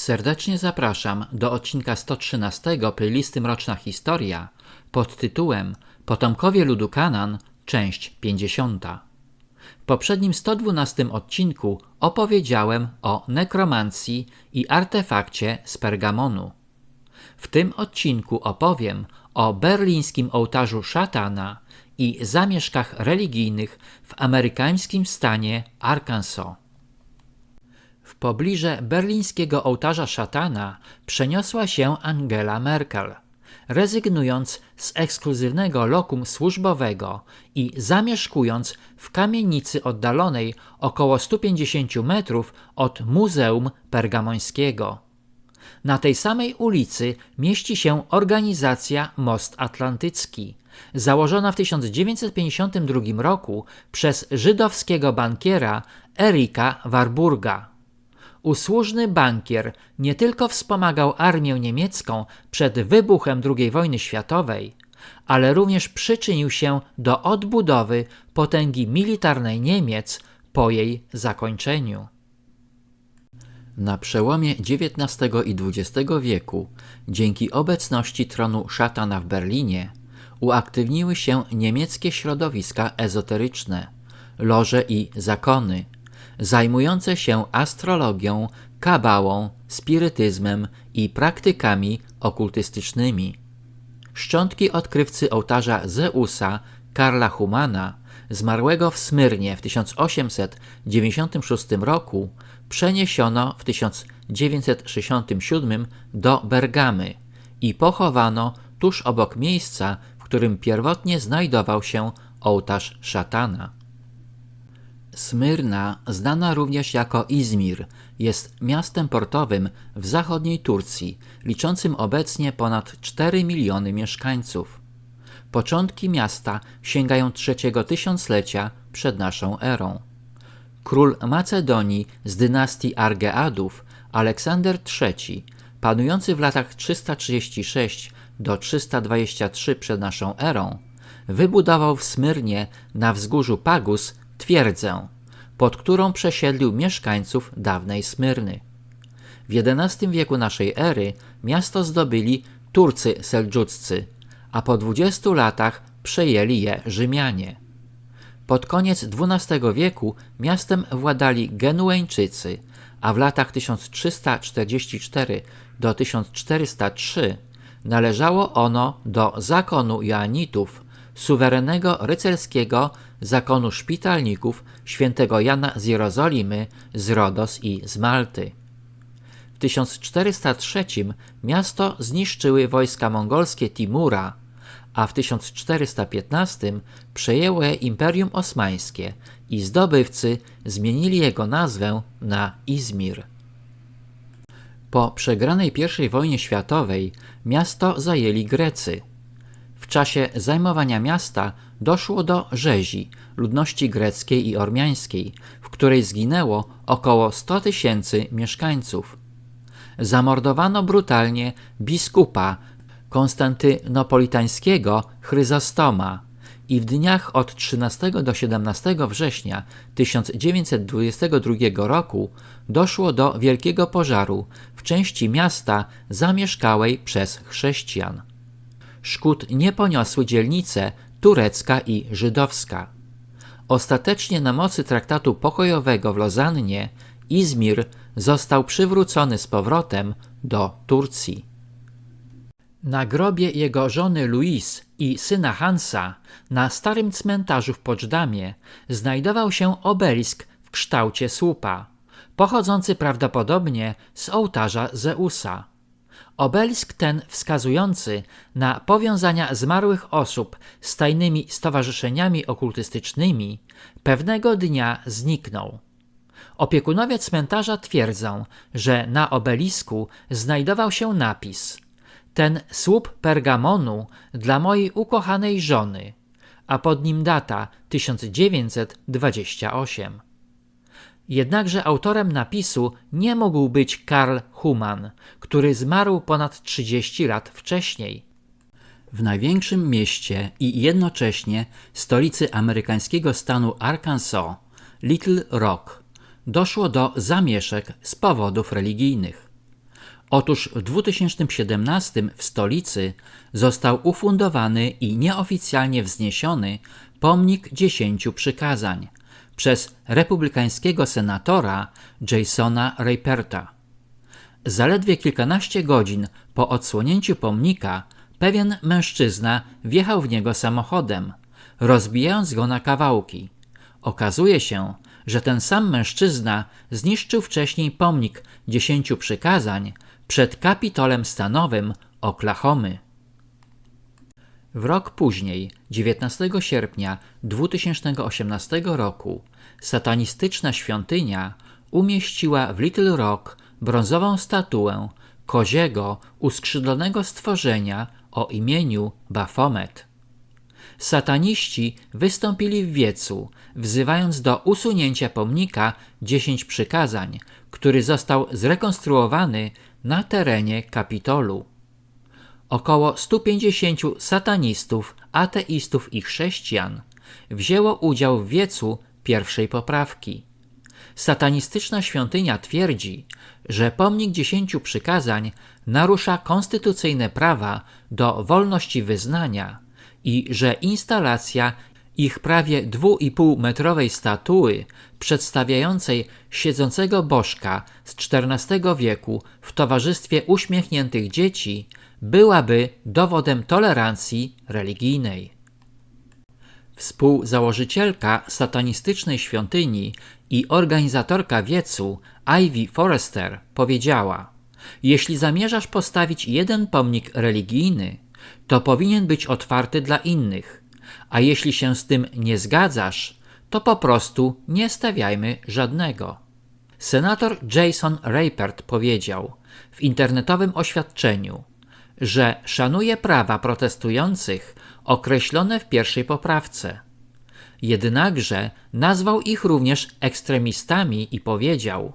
Serdecznie zapraszam do odcinka 113 playlisty Mroczna Historia pod tytułem Potomkowie ludu Kanaan, część 50. W poprzednim 112 odcinku opowiedziałem o nekromancji i artefakcie z Pergamonu. W tym odcinku opowiem o berlińskim ołtarzu szatana i zamieszkach religijnych w amerykańskim stanie Arkansas. W pobliże berlińskiego ołtarza szatana przeniosła się Angela Merkel, rezygnując z ekskluzywnego lokum służbowego i zamieszkując w kamienicy oddalonej około 150 metrów od Muzeum Pergamońskiego. Na tej samej ulicy mieści się organizacja Most Atlantycki, założona w 1952 roku przez żydowskiego bankiera Erika Warburga. Usłużny bankier nie tylko wspomagał armię niemiecką przed wybuchem II wojny światowej, ale również przyczynił się do odbudowy potęgi militarnej Niemiec po jej zakończeniu. Na przełomie XIX i XX wieku, dzięki obecności tronu szatana w Berlinie, uaktywniły się niemieckie środowiska ezoteryczne, loże i zakony, zajmujące się astrologią, kabałą, spirytyzmem i praktykami okultystycznymi. Szczątki odkrywcy ołtarza Zeusa, Karla Humana, zmarłego w Smyrnie w 1896 roku, przeniesiono w 1967 do Bergamy i pochowano tuż obok miejsca, w którym pierwotnie znajdował się ołtarz szatana. Smyrna, znana również jako Izmir, jest miastem portowym w zachodniej Turcji, liczącym obecnie ponad 4 miliony mieszkańców. Początki miasta sięgają trzeciego tysiąclecia przed naszą erą. Król Macedonii z dynastii Argeadów, Aleksander III, panujący w latach 336 do 323 przed naszą erą, wybudował w Smyrnie na wzgórzu Pagus twierdzę, pod którą przesiedlił mieszkańców dawnej Smyrny. W XI wieku naszej ery miasto zdobyli Turcy seldżuccy, a po 20 latach przejęli je Rzymianie. Pod koniec XII wieku miastem władali Genueńczycy, a w latach 1344 do 1403 należało ono do zakonu Joannitów, suwerennego rycerskiego zakonu szpitalników świętego Jana z Jerozolimy, z Rodos i z Malty. W 1403 miasto zniszczyły wojska mongolskie Timura, a w 1415 przejęło je Imperium Osmańskie i zdobywcy zmienili jego nazwę na Izmir. Po przegranej I wojnie światowej miasto zajęli Grecy. W czasie zajmowania miasta doszło do rzezi ludności greckiej i ormiańskiej, w której zginęło około 100 000 mieszkańców. Zamordowano brutalnie biskupa konstantynopolitańskiego Chryzostoma i w dniach od 13 do 17 września 1922 roku doszło do wielkiego pożaru w części miasta zamieszkałej przez chrześcijan. Szkód nie poniosły dzielnice turecka i żydowska. Ostatecznie na mocy traktatu pokojowego w Lozannie Izmir został przywrócony z powrotem do Turcji. Na grobie jego żony Louise i syna Hansa na starym cmentarzu w Poczdamie znajdował się obelisk w kształcie słupa, pochodzący prawdopodobnie z ołtarza Zeusa. Obelisk ten wskazujący na powiązania zmarłych osób z tajnymi stowarzyszeniami okultystycznymi pewnego dnia zniknął. Opiekunowie cmentarza twierdzą, że na obelisku znajdował się napis: ten słup pergamonu dla mojej ukochanej żony, a pod nim data 1928. Jednakże autorem napisu nie mógł być Karl Human, który zmarł ponad 30 lat wcześniej. W największym mieście i jednocześnie stolicy amerykańskiego stanu Arkansas, Little Rock, doszło do zamieszek z powodów religijnych. Otóż w 2017 w stolicy został ufundowany i nieoficjalnie wzniesiony pomnik 10 przykazań przez republikańskiego senatora Jasona Raperta. Zaledwie kilkanaście godzin po odsłonięciu pomnika pewien mężczyzna wjechał w niego samochodem, rozbijając go na kawałki. Okazuje się, że ten sam mężczyzna zniszczył wcześniej pomnik 10 przykazań przed Kapitolem Stanowym Oklahomy. W rok później, 19 sierpnia 2018 roku, satanistyczna świątynia umieściła w Little Rock brązową statuę koziego, uskrzydlonego stworzenia o imieniu Baphomet. Sataniści wystąpili w wiecu, wzywając do usunięcia pomnika 10 przykazań, który został zrekonstruowany na terenie Kapitolu. Około 150 satanistów, ateistów i chrześcijan wzięło udział w wiecu pierwszej poprawki. Satanistyczna świątynia twierdzi, że pomnik 10 przykazań narusza konstytucyjne prawa do wolności wyznania i że instalacja ich prawie 2,5-metrowej statuły przedstawiającej siedzącego bożka z XIV wieku w towarzystwie uśmiechniętych dzieci byłaby dowodem tolerancji religijnej. Współzałożycielka satanistycznej świątyni i organizatorka wiecu Ivy Forrester powiedziała: jeśli zamierzasz postawić jeden pomnik religijny, to powinien być otwarty dla innych, a jeśli się z tym nie zgadzasz, to po prostu nie stawiajmy żadnego. Senator Jason Rapert powiedział w internetowym oświadczeniu, że szanuje prawa protestujących określone w pierwszej poprawce. Jednakże nazwał ich również ekstremistami i powiedział,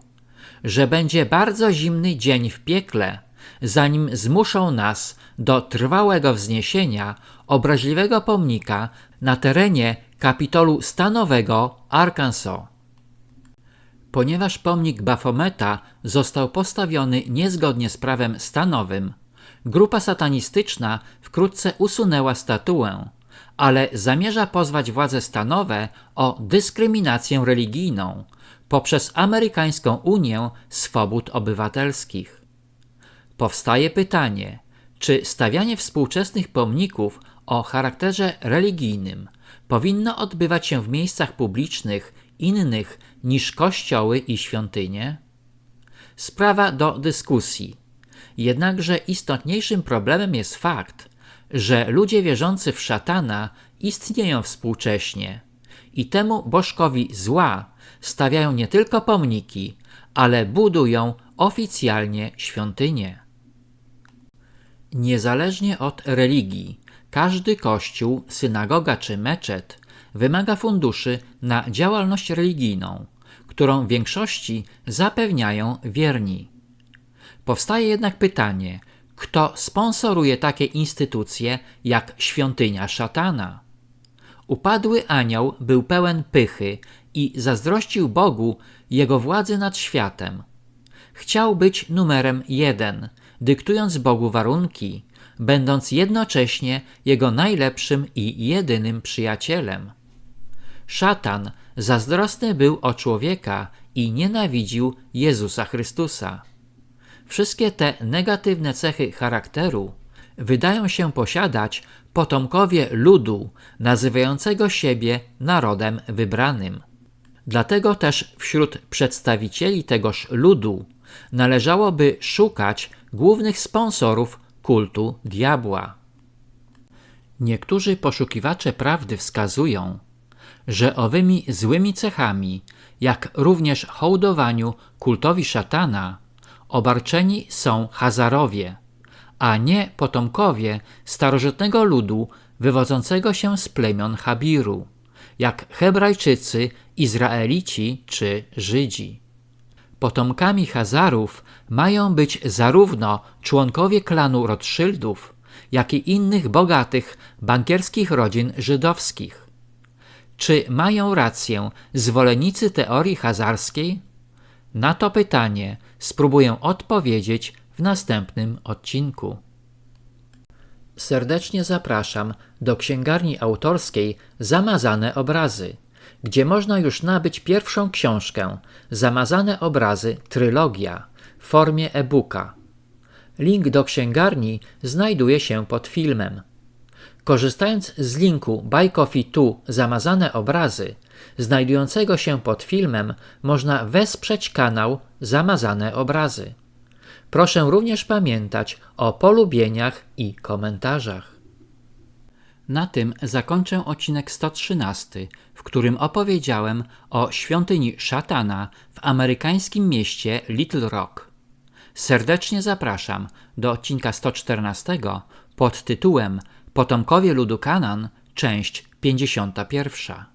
że będzie bardzo zimny dzień w piekle, zanim zmuszą nas do trwałego wzniesienia obraźliwego pomnika na terenie Kapitolu Stanowego Arkansas. Ponieważ pomnik Baphometa został postawiony niezgodnie z prawem stanowym, grupa satanistyczna wkrótce usunęła statuę, ale zamierza pozwać władze stanowe o dyskryminację religijną poprzez Amerykańską Unię Swobód Obywatelskich. Powstaje pytanie, czy stawianie współczesnych pomników o charakterze religijnym powinno odbywać się w miejscach publicznych innych niż kościoły i świątynie? Sprawa do dyskusji. Jednakże istotniejszym problemem jest fakt, że ludzie wierzący w szatana istnieją współcześnie i temu bożkowi zła stawiają nie tylko pomniki, ale budują oficjalnie świątynie. Niezależnie od religii, każdy kościół, synagoga czy meczet wymaga funduszy na działalność religijną, którą w większości zapewniają wierni. Powstaje jednak pytanie, kto sponsoruje takie instytucje jak świątynia szatana? Upadły anioł był pełen pychy i zazdrościł Bogu jego władzy nad światem. Chciał być numerem 1, dyktując Bogu warunki, będąc jednocześnie jego najlepszym i jedynym przyjacielem. Szatan zazdrosny był o człowieka i nienawidził Jezusa Chrystusa. Wszystkie te negatywne cechy charakteru wydają się posiadać potomkowie ludu nazywającego siebie narodem wybranym. Dlatego też wśród przedstawicieli tegoż ludu należałoby szukać głównych sponsorów kultu diabła. Niektórzy poszukiwacze prawdy wskazują, że owymi złymi cechami, jak również hołdowaniu kultowi szatana, obarczeni są Hazarowie, a nie potomkowie starożytnego ludu wywodzącego się z plemion Habiru, jak Hebrajczycy, Izraelici czy Żydzi. Potomkami Hazarów mają być zarówno członkowie klanu Rothschildów, jak i innych bogatych bankierskich rodzin żydowskich. Czy mają rację zwolennicy teorii hazarskiej? Na to pytanie spróbuję odpowiedzieć w następnym odcinku. Serdecznie zapraszam do księgarni autorskiej Zamazane Obrazy, gdzie można już nabyć pierwszą książkę Zamazane Obrazy Trylogia w formie e-booka. Link do księgarni znajduje się pod filmem. Korzystając z linku Buy Coffee 2 Zamazane Obrazy, znajdującego się pod filmem, można wesprzeć kanał Zamazane Obrazy. Proszę również pamiętać o polubieniach i komentarzach. Na tym zakończę odcinek 113, w którym opowiedziałem o świątyni szatana w amerykańskim mieście Little Rock. Serdecznie zapraszam do odcinka 114 pod tytułem Potomkowie ludu Kanaan, część 51.